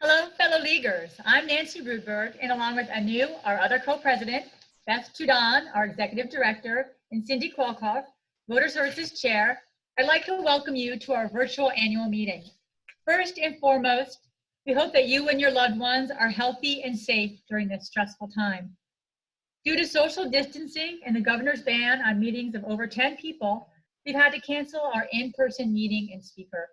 Hello, fellow Leaguers. I'm Nancy Roodberg, and along with Anu, our other co-president, Beth Tudan, our executive director, and Cindy Kalkwarf, Voter Services Chair, I'd like to welcome you to our virtual annual meeting. First and foremost, we hope that you and your loved ones are healthy and safe during this stressful time. Due to social distancing and the governor's ban on meetings of over 10 people, we've had to cancel our in-person meeting and speaker.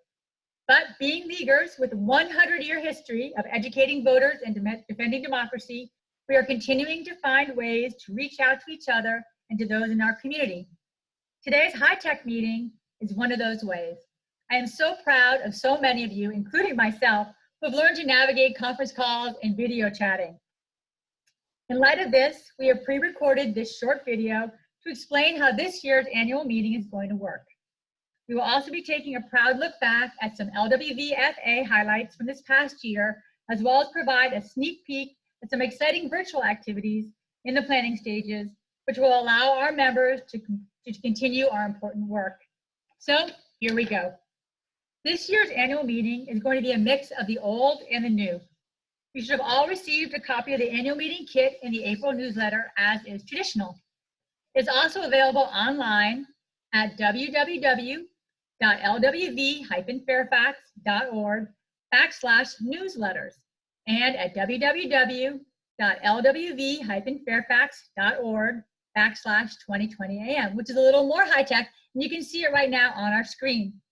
But being Leaguers with a 100-year history of educating voters and defending democracy, we are continuing to find ways to reach out to each other and to those in our community. Today's high-tech meeting is one of those ways. I am so proud of so many of you, including myself, who have learned to navigate conference calls and video chatting. In light of this, we have pre-recorded this short video to explain how this year's annual meeting is going to work. We will also be taking a proud look back at some LWVFA highlights from this past year, as well as provide a sneak peek at some exciting virtual activities in the planning stages, which will allow our members to continue our important work. So here we go. This year's annual meeting is going to be a mix of the old and the new. You should have all received a copy of the annual meeting kit in the April newsletter, as is traditional. It's also available online at www.lwv-fairfax.org/newsletters and at www.lwv-fairfax.org/2020am, which is a little more high tech, and you can see it right now on our screen.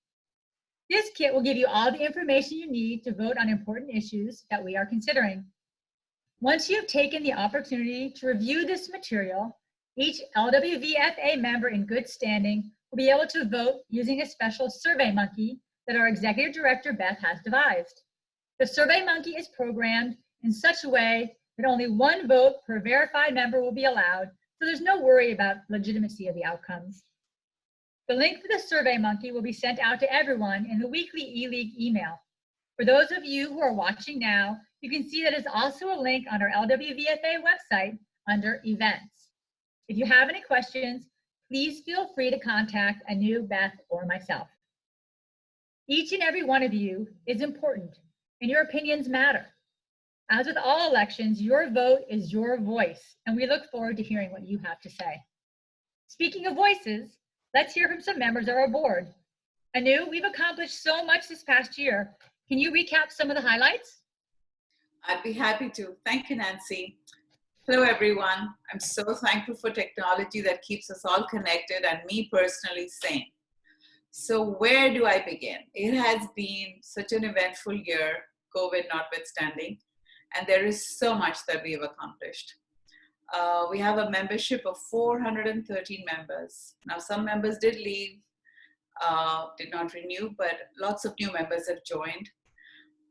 This kit will give you all the information you need to vote on important issues that we are considering. Once you have taken the opportunity to review this material, each LWVFA member in good standing will be able to vote using a special Survey Monkey that our Executive Director, Beth, has devised. The Survey Monkey is programmed in such a way that only one vote per verified member will be allowed, so there's no worry about legitimacy of the outcomes. The link for the Survey Monkey will be sent out to everyone in the weekly eLeague email. For those of you who are watching now, you can see that it's also a link on our LWVFA website under Events. If you have any questions, please feel free to contact Anu, Beth, or myself. Each and every one of you is important, and your opinions matter. As with all elections, your vote is your voice, and we look forward to hearing what you have to say. Speaking of voices, let's hear from some members of our board. Anu, we've accomplished so much this past year. Can you recap some of the highlights? I'd be happy to. Thank you, Nancy. Hello, everyone. I'm so thankful for technology that keeps us all connected and me personally sane. So where do I begin? It has been such an eventful year, COVID notwithstanding, and there is so much that we have accomplished. We have a membership of 413 members. Now, some members did leave, did not renew, but lots of new members have joined.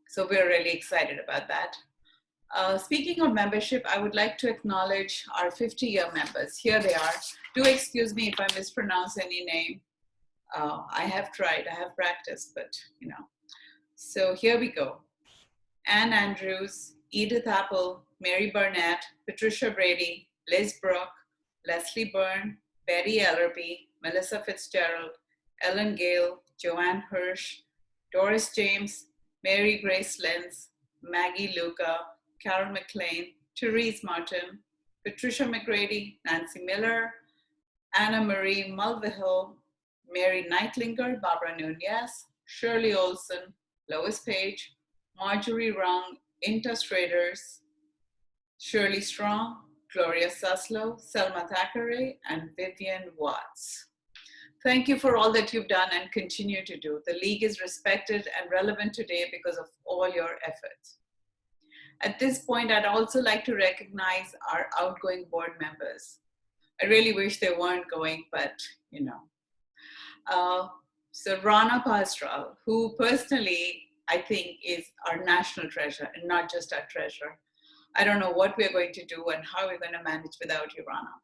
So we're really excited about that. Speaking of membership, I would like to acknowledge our 50-year members. Here they are. Do excuse me if I mispronounce any name. I have tried, I have practiced, but you know. So here we go. Ann Andrews, Edith Apple, Mary Burnett, Patricia Brady, Liz Brooke, Leslie Byrne, Betty Ellerby, Melissa Fitzgerald, Ellen Gale, Joanne Hirsch, Doris James, Mary Grace Lenz, Maggie Luca, Carol McLean, Therese Martin, Patricia McGrady, Nancy Miller, Anna Marie Mulvihill, Mary Neitlinger, Barbara Nunez, Shirley Olson, Lois Page, Marjorie Rung, Inta Straders, Shirley Strong, Gloria Suslow, Selma Thackeray, and Vivian Watts. Thank you for all that you've done and continue to do. The League is respected and relevant today because of all your efforts. At this point, I'd also like to recognize our outgoing board members. I really wish they weren't going, but you know. So Rana Pastral, who personally I think is our national treasure and not just our treasure. I don't know what we're going to do and how we're going to manage without you, Rana.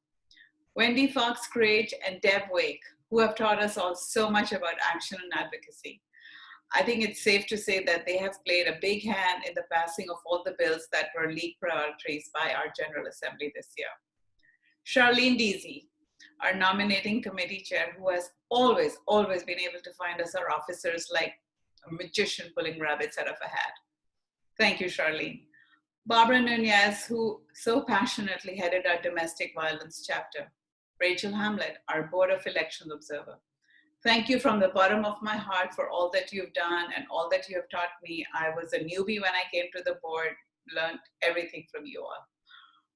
Wendy Fox-Crage and Deb Wake, who have taught us all so much about action and advocacy. I think it's safe to say that they have played a big hand in the passing of all the bills that were League priorities by our General Assembly this year. Charlene Deasy, our nominating committee chair, who has always been able to find us our officers like a magician pulling rabbits out of a hat. Thank you, Charlene. Barbara Nunez, who so passionately headed our domestic violence chapter. Rachel Hamlet, our Board of Elections observer. Thank you from the bottom of my heart for all that you've done and all that you have taught me. I was a newbie when I came to the board, learned everything from you all.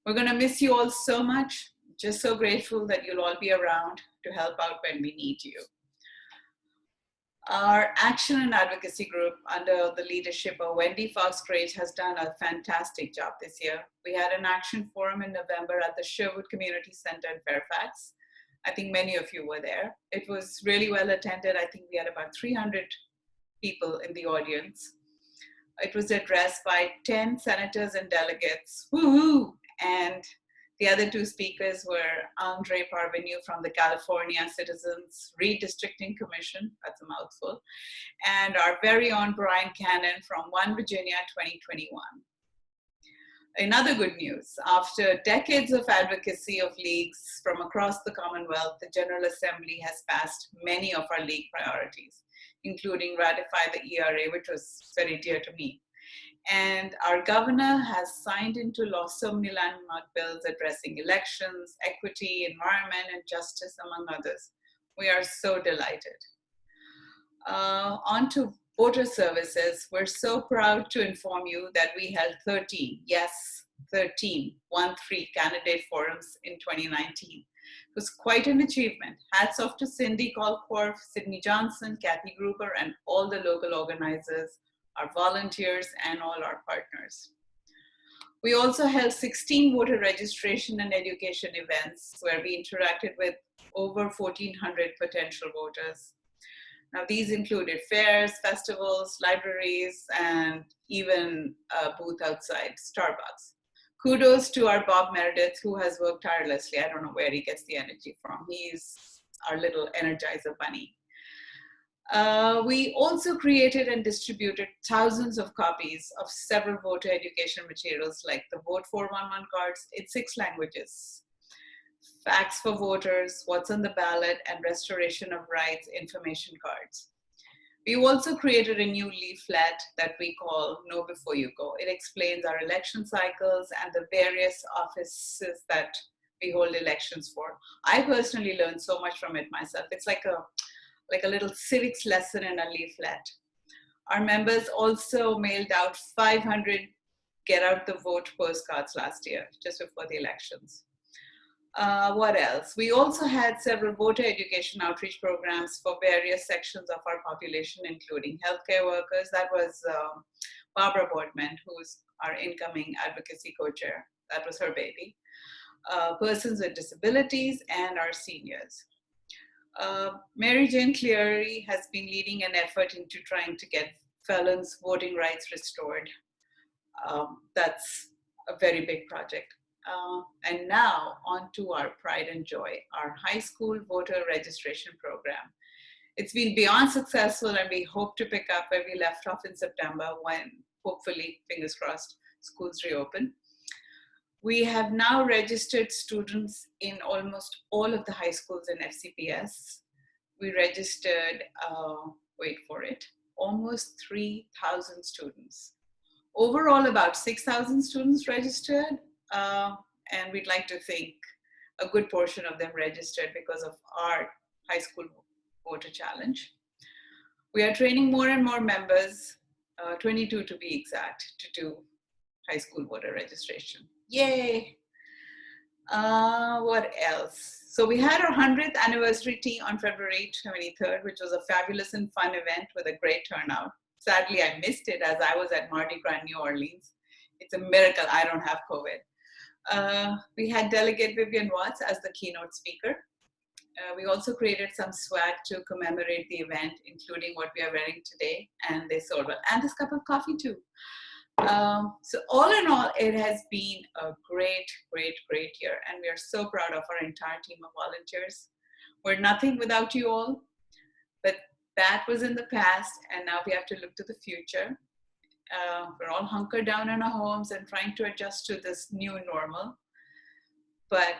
We're going to miss you all so much. Just so grateful that you'll all be around to help out when we need you. Our action and advocacy group under the leadership of Wendy Fox-Grage has done a fantastic job this year. We had an action forum in November at the Sherwood Community Center in Fairfax. I think many of you were there. It was really well attended. I think we had about 300 people in the audience. It was addressed by 10 senators and delegates. Woohoo! And the other two speakers were Andre Parvenu from the California Citizens Redistricting Commission, that's a mouthful, and our very own Brian Cannon from One Virginia 2021. In other good news, after decades of advocacy of leagues from across the Commonwealth, the General Assembly has passed many of our league priorities, including ratify the ERA, which was very dear to me. And our governor has signed into law so many landmark bills addressing elections, equity, environment, and justice, among others. We are so delighted. On to voter services. We're so proud to inform you that we held 13, yes, 13 candidate forums in 2019. It was quite an achievement. Hats off to Cindy Kalkwarf, Sydney Johnson, Kathy Gruber, and all the local organizers, our volunteers, and all our partners. We also held 16 voter registration and education events where we interacted with over 1,400 potential voters. Now, these included fairs, festivals, libraries, and even a booth outside Starbucks. Kudos to our Bob Meredith, who has worked tirelessly. I don't know where he gets the energy from. He's our little energizer bunny. We also created and distributed thousands of copies of several voter education materials like the Vote 411 cards in 6 languages, Facts for Voters, What's on the Ballot, and Restoration of Rights information cards. We also created a new leaflet that we call Know Before You Go. It explains our election cycles and the various offices that we hold elections for. I personally learned so much from it myself. It's like a little civics lesson in a leaflet. Our members also mailed out 500 Get Out the Vote postcards last year, just before the elections. What else? We also had several voter education outreach programs for various sections of our population, including healthcare workers. That was Barbara Boardman, who's our incoming advocacy co-chair. That was her baby. Persons with disabilities and our seniors. Mary Jane Cleary has been leading an effort into trying to get felons' voting rights restored. That's a very big project. And now on to our pride and joy, our high school voter registration program. It's been beyond successful, and we hope to pick up where we left off in September when, hopefully, fingers crossed, schools reopen. We have now registered students in almost all of the high schools in FCPS. We registered, wait for it, almost 3,000 students. Overall, about 6,000 students registered, and we'd like to think a good portion of them registered because of our high school voter challenge. We are training more and more members, 22 to be exact, to do high school voter registration. Yay! What else? So we had our 100th anniversary tea on February 23rd, which was a fabulous and fun event with a great turnout. Sadly, I missed it as I was at Mardi Gras in New Orleans. It's a miracle I don't have COVID. We had Delegate Vivian Watts as the keynote speaker. We also created some swag to commemorate the event, including what we are wearing today, and they sold well. And this cup of coffee too. So all in all, it has been a great, great, great year. And we are so proud of our entire team of volunteers. We're nothing without you all, but that was in the past. And now we have to look to the future. We're all hunkered down in our homes and trying to adjust to this new normal. But,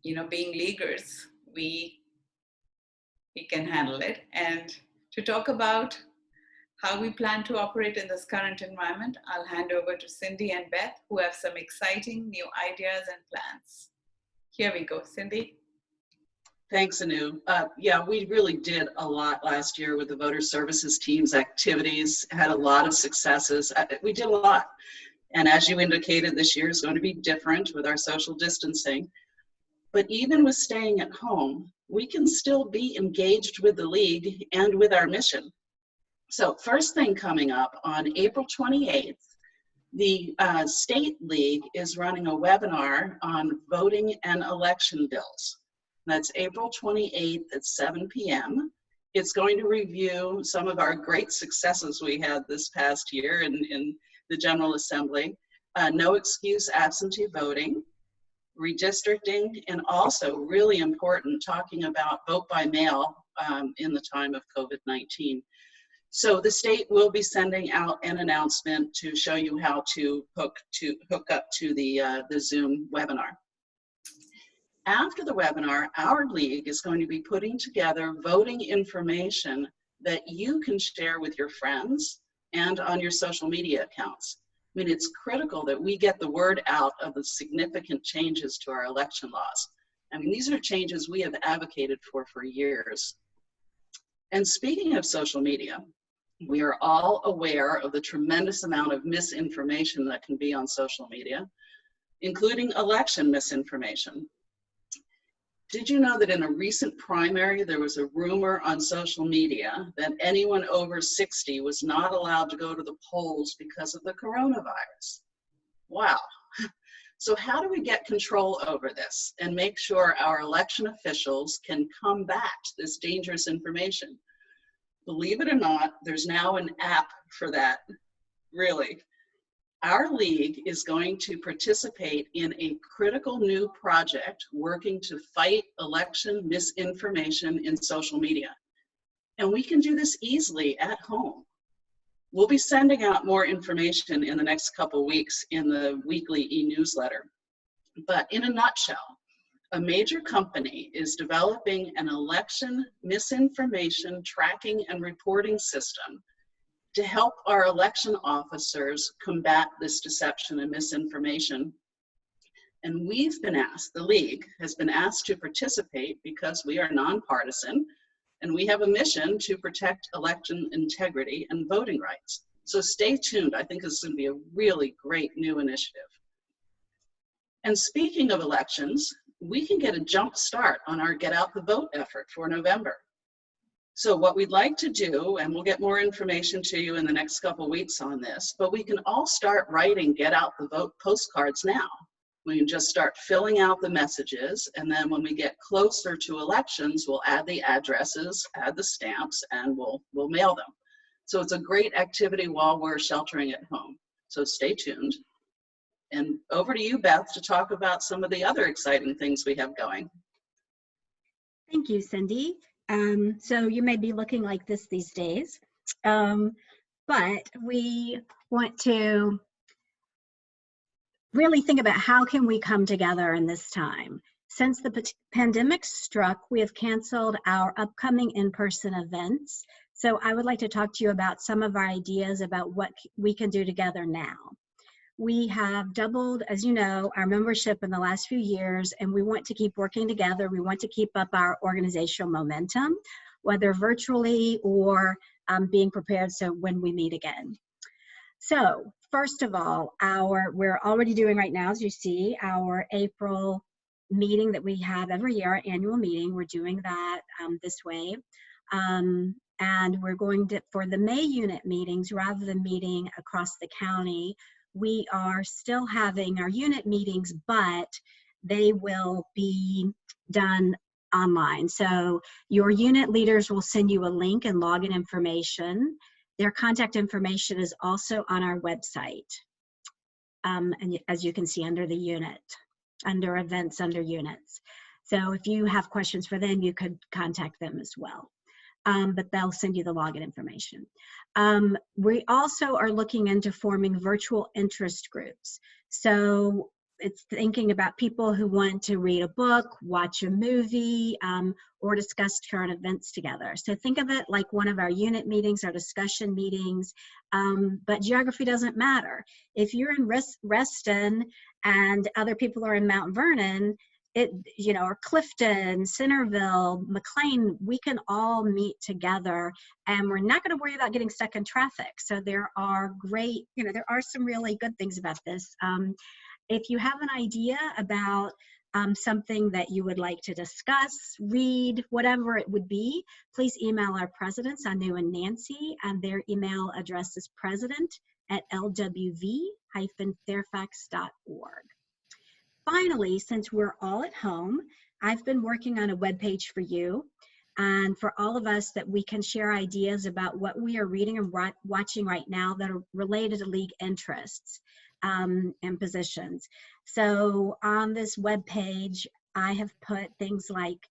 you know, being leaguers, we can handle it. And to talk about How we plan to operate in this current environment, I'll hand over to Cindy and Beth, who have some exciting new ideas and plans. Here we go, Cindy. Thanks, Anu. Yeah, we really did a lot last year with the voter services team's activities, had a lot of successes. We did a lot. And as you indicated, this year is going to be different with our social distancing. But even with staying at home, we can still be engaged with the League and with our mission. So first thing coming up on April 28th, the State League is running a webinar on voting and election bills. That's April 28th at 7 p.m. It's going to review some of our great successes we had this past year in the General Assembly. No excuse absentee voting, redistricting, and also really important, talking about vote by mail in the time of COVID-19. So the state will be sending out an announcement to show you how to hook up to the Zoom webinar. After the webinar, our league is going to be putting together voting information that you can share with your friends and on your social media accounts. I mean, it's critical that we get the word out of the significant changes to our election laws. I mean, these are changes we have advocated for years. And speaking of social media, we are all aware of the tremendous amount of misinformation that can be on social media, including election misinformation. Did you know that in a recent primary, there was a rumor on social media that anyone over 60 was not allowed to go to the polls because of the coronavirus? Wow. So how do we get control over this and make sure our election officials can combat this dangerous information? Believe it or not, there's now an app for that, really. Our league is going to participate in a critical new project working to fight election misinformation in social media. And we can do this easily at home. We'll be sending out more information in the next couple weeks in the weekly e-newsletter. But in a nutshell, a major company is developing an election misinformation tracking and reporting system to help our election officers combat this deception and misinformation. And we've been asked, the League has been asked to participate because we are nonpartisan and we have a mission to protect election integrity and voting rights. So stay tuned. I think this is going to be a really great new initiative. And speaking of elections, we can get a jump start on our Get Out the Vote effort for November. So what we'd like to do, and we'll get more information to you in the next couple weeks on this, but we can all start writing Get Out the Vote postcards now. We can just start filling out the messages, and then when we get closer to elections, we'll add the addresses, add the stamps, and we'll mail them. So it's a great activity while we're sheltering at home. So stay tuned. And over to you, Beth, to talk about some of the other exciting things we have going. Thank you, Cindy. So you may be looking like this these days, but we want to really think about how can we come together in this time. Since the pandemic struck, we have canceled our upcoming in-person events. So I would like to talk to you about some of our ideas about what we can do together now. We have doubled, as you know, our membership in the last few years, and we want to keep working together. We want to keep up our organizational momentum, whether virtually or being prepared so when we meet again. So first of all, we're already doing right now, as you see, our April meeting that we have every year, our annual meeting. We're doing that this way. And we're going to, for the May unit meetings, rather than meeting across the county, we are still having our unit meetings, but they will be done online. So your unit leaders will send you a link and login information. Their contact information is also on our website. And as you can see under the unit, under events, under units. So if you have questions for them, you could contact them as well. But they'll send you the login information. We also are looking into forming virtual interest groups. So it's thinking about people who want to read a book, watch a movie, or discuss current events together. So think of it like one of our unit meetings, our discussion meetings, but geography doesn't matter. If you're in Reston and other people are in Mount Vernon, or Clifton, Centerville, McLean, we can all meet together, and we're not going to worry about getting stuck in traffic. So there are there are some really good things about this. If you have an idea about something that you would like to discuss, read, whatever it would be, please email our presidents, Anu and Nancy, and their email address is president@lwv-fairfax.org. Finally, since we're all at home, I've been working on a webpage for you and for all of us that we can share ideas about what we are reading and watching right now that are related to league interests and positions. So on this webpage, I have put things like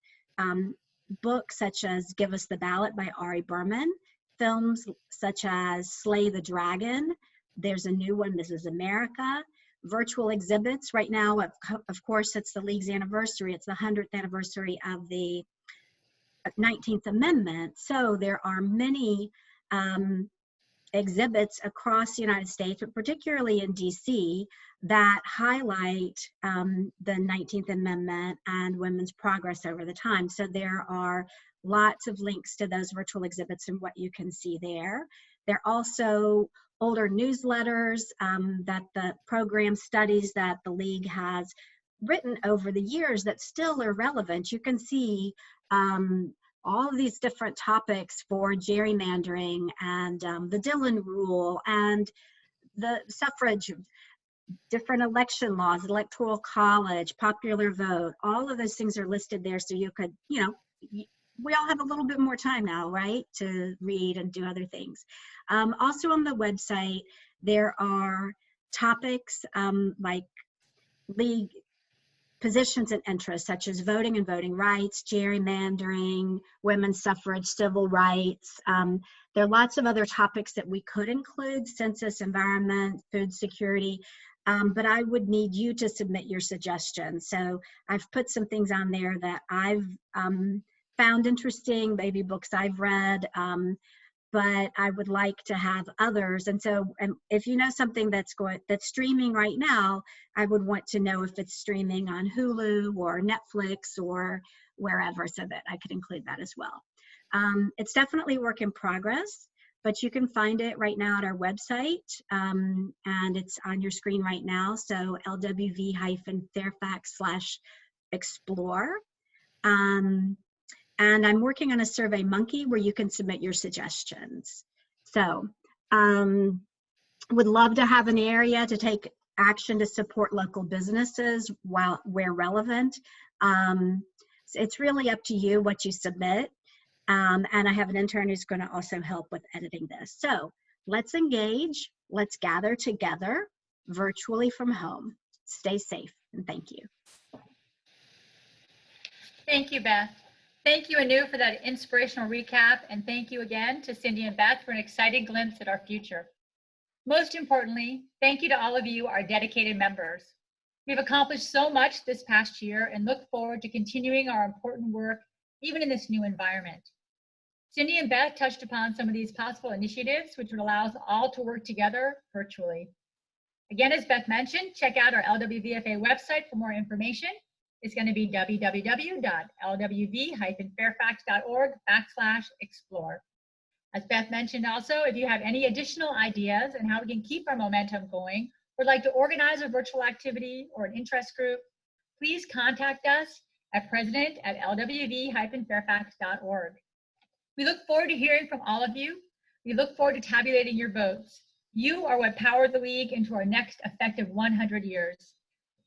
books such as Give Us the Ballot by Ari Berman, films such as Slay the Dragon. There's a new one, This Is America. Virtual exhibits right now, of course, it's the league's anniversary. It's the 100th anniversary of the 19th Amendment. So there are many exhibits across the United States, but particularly in DC, that highlight the 19th Amendment and women's progress over the time. So there are lots of links to those virtual exhibits and what you can see there. There are also older newsletters that the program studies that the league has written over the years that still are relevant. You can see all of these different topics for gerrymandering and the Dillon Rule and the suffrage, different election laws, electoral college, popular vote. All of those things are listed there, so you could, we all have a little bit more time now, right, to read and do other things. Also on the website, there are topics like league positions and interests, such as voting and voting rights, gerrymandering, women's suffrage, civil rights. There are lots of other topics that we could include, census, environment, food security, but I would need you to submit your suggestions. So I've put some things on there that I've found interesting, maybe books I've read, but I would like to have others. And so if you know something that's streaming right now, I would want to know if it's streaming on Hulu or Netflix or wherever, so that I could include that as well. It's definitely work in progress, but you can find it right now at our website, and it's on your screen right now. So LWV-Fairfax/explore. And I'm working on a Survey Monkey where you can submit your suggestions. So would love to have an area to take action to support local businesses where relevant. It's really up to you what you submit. And I have an intern who's going to also help with editing this. So let's engage, let's gather together virtually from home. Stay safe, and thank you. Thank you, Beth. Thank you, Anu, for that inspirational recap, and thank you again to Cindy and Beth for an exciting glimpse at our future. Most importantly, thank you to all of you, our dedicated members. We've accomplished so much this past year and look forward to continuing our important work even in this new environment. Cindy and Beth touched upon some of these possible initiatives which would allow us all to work together virtually. Again, as Beth mentioned, check out our LWVFA website for more information. It's going to be www.lwv-fairfax.org/explore. As Beth mentioned also, if you have any additional ideas on how we can keep our momentum going, or would like to organize a virtual activity or an interest group, please contact us at president@lwv-fairfax.org. We look forward to hearing from all of you. We look forward to tabulating your votes. You are what powered the league into our next effective 100 years.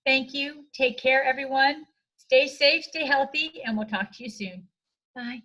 Thank you. Take care, everyone. Stay safe, stay healthy, and we'll talk to you soon. Bye.